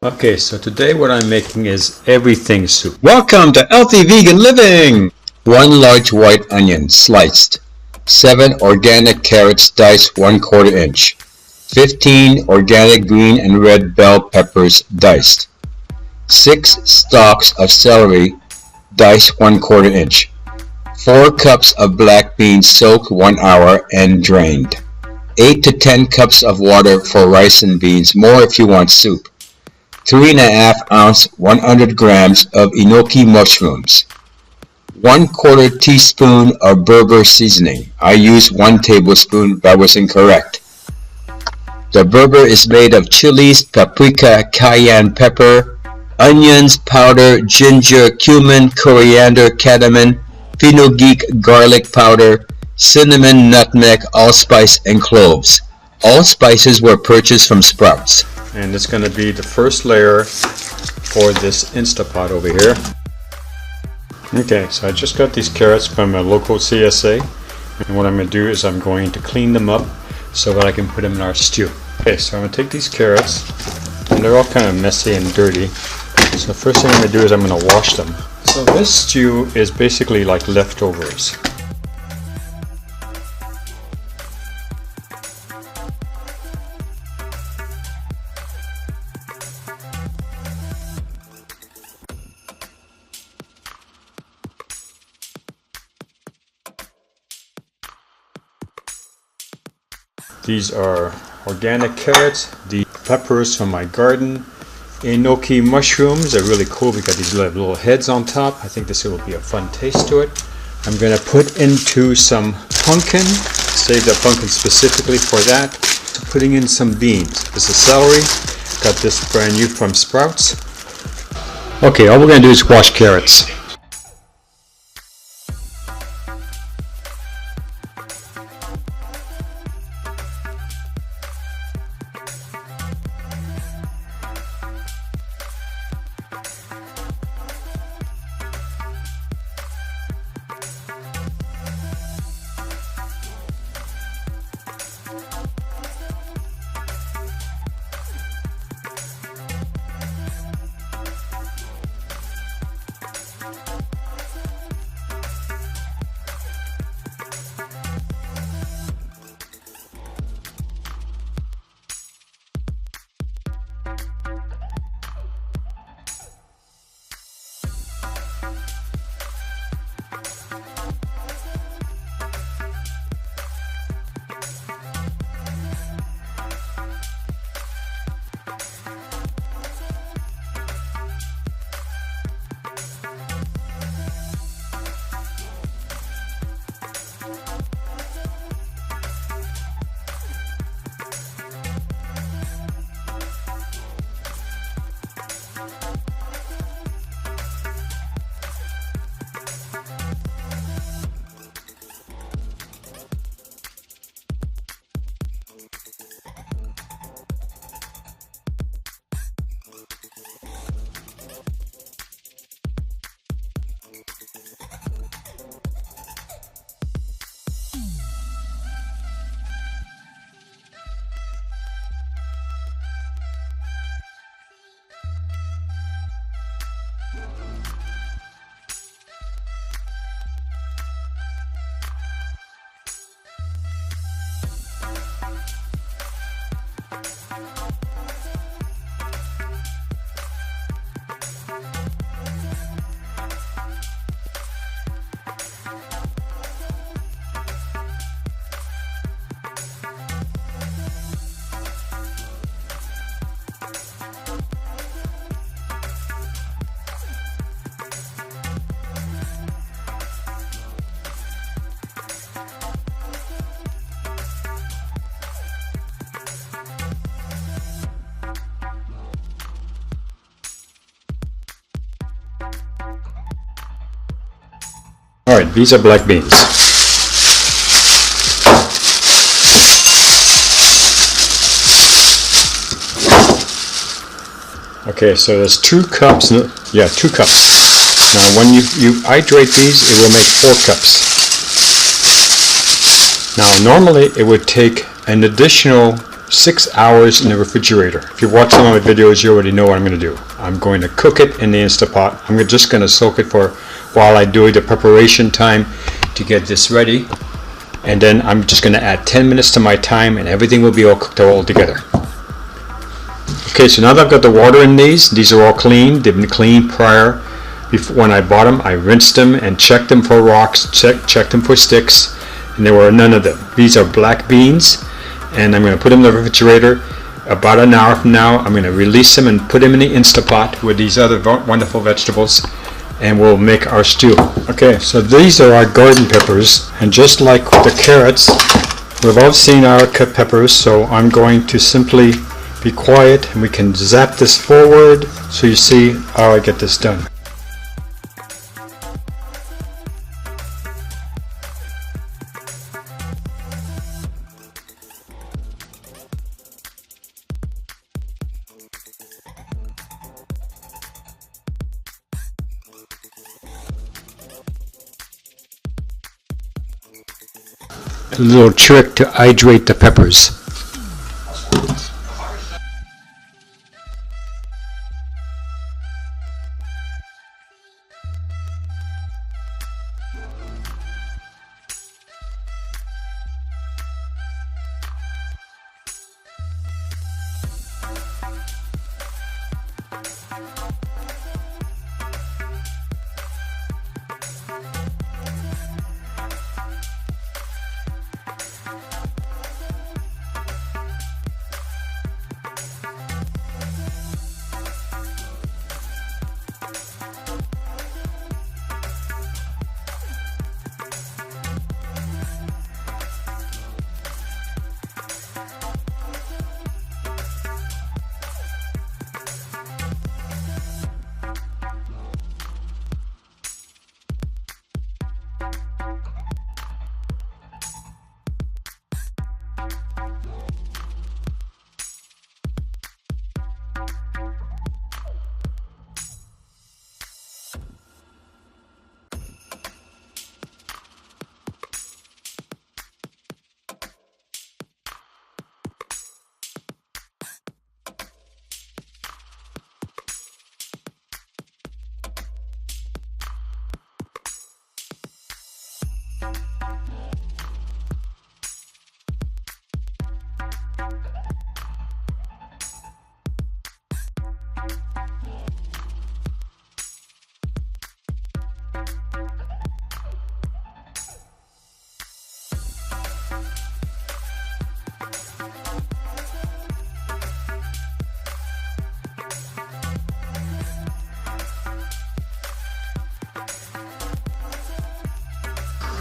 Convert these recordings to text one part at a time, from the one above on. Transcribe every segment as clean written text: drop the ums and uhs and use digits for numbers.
Okay, so today what I'm making is everything soup. Welcome to Healthy Vegan Living! 1 large white onion sliced, 7 organic carrots diced 1/4 inch, 15 organic green and red bell peppers diced, 6 stalks of celery diced 1/4 inch, 4 cups of black beans soaked 1 hour and drained, 8 to 10 cups of water for rice and beans, more if you want soup. 3½ ounce 100 grams of ENOKI mushrooms, 1/4 teaspoon of Berber seasoning. I used 1 tablespoon, that was incorrect. The Berber is made of chilies, paprika, cayenne pepper, onions, powder, ginger, cumin, coriander, cardamom, fenugreek, garlic powder, cinnamon, nutmeg, allspice, and cloves. All spices were purchased from Sprouts. And it's going to be the first layer for this Instapot over here. Okay, so I just got these carrots from a local CSA, and what I'm going to do is I'm going to clean them up so that I can put them in our stew. Okay, so I'm going to take these carrots, and they're all kind of messy and dirty. So the first thing I'm going to do is I'm going to wash them. So this stew is basically like leftovers. These are organic carrots, the peppers from my garden, ENOKI mushrooms. They're really cool. We got these little heads on top. I think this will be a fun taste to it. I'm going to put into some pumpkin, save the pumpkin specifically for that. So putting in some beans. This is celery. Got this brand new from Sprouts. Okay, all we're going to do is wash carrots. Alright, these are black beans. Okay, so there's 2 cups, 2 cups. Now when you hydrate these, it will make 4 cups. Now normally it would take an additional 6 hours in the refrigerator. If you watch some of my videos, you already know what I'm going to do. I'm going to cook it in the Instapot. I'm just going to soak it for while I do the preparation time to get this ready. And then I'm just going to add 10 minutes to my time and everything will be all cooked all together. Okay, so now that I've got the water in these are all clean. They've been cleaned prior. Before, when I bought them, I rinsed them and checked them for rocks, checked them for sticks, and there were none of them. These are black beans, and I'm going to put them in the refrigerator. About an hour from now, I'm going to release them and put them in the Instapot with these other wonderful vegetables, and we'll make our stew. Okay, so these are our garden peppers, and just like the carrots, we've all seen our peppers, so I'm going to simply be quiet and we can zap this forward so you see how I get this done. A little trick to hydrate the peppers.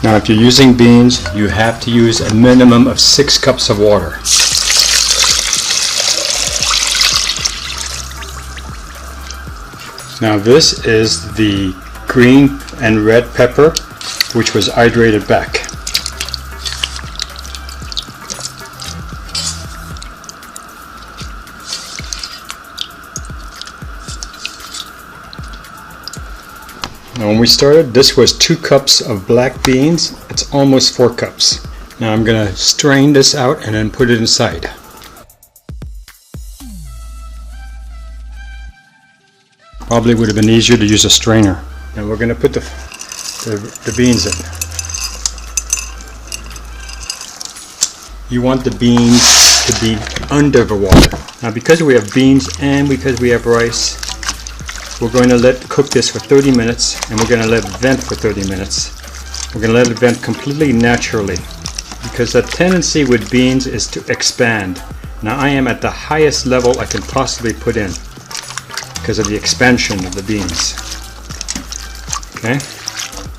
Now if you're using beans, you have to use a minimum of 6 cups of water. Now this is the green and red pepper, which was hydrated back. Now when we started, this was 2 cups of black beans. It's almost 4 cups. Now I'm going to strain this out and then put it inside. Probably would have been easier to use a strainer. Now we're going to put the beans in. You want the beans to be under the water. Now because we have beans and because we have rice, we're going to cook this for 30 minutes, and we're going to let it vent for 30 minutes. We're going to let it vent completely naturally, because the tendency with beans is to expand. Now I am at the highest level I can possibly put in because of the expansion of the beans. Okay,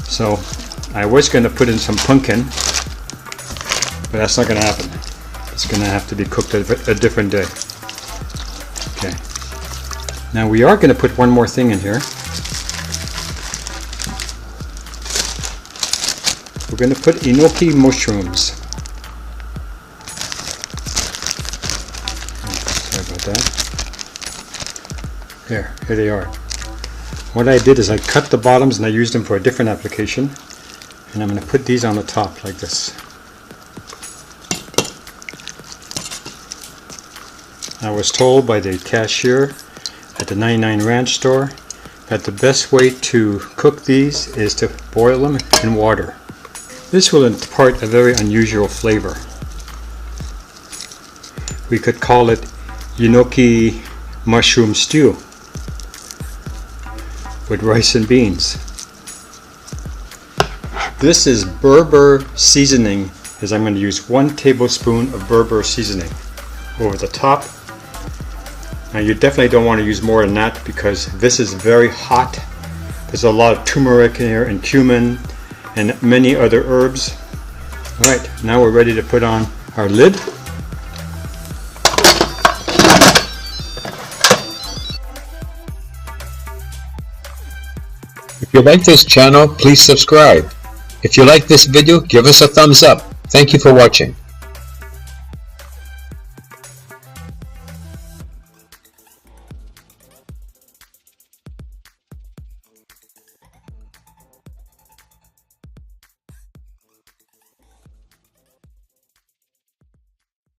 so I was going to put in some pumpkin, but that's not going to happen. It's going to have to be cooked a different day. Okay. Now we are going to put one more thing in here. We're going to put enoki mushrooms. Sorry about that. Here they are. What I did is I cut the bottoms and I used them for a different application. And I'm going to put these on the top like this. I was told by the cashier at the 99 Ranch store that the best way to cook these is to boil them in water. This will impart a very unusual flavor. We could call it enoki mushroom stew with rice and beans. This is Berber seasoning, as I'm going to use 1 tablespoon of Berber seasoning over the top. Now you definitely don't want to use more than that because this is very hot. There's a lot of turmeric in here and cumin and many other herbs. Alright, now we're ready to put on our lid. If you like this channel, please subscribe. If you like this video, give us a thumbs up. Thank you for watching.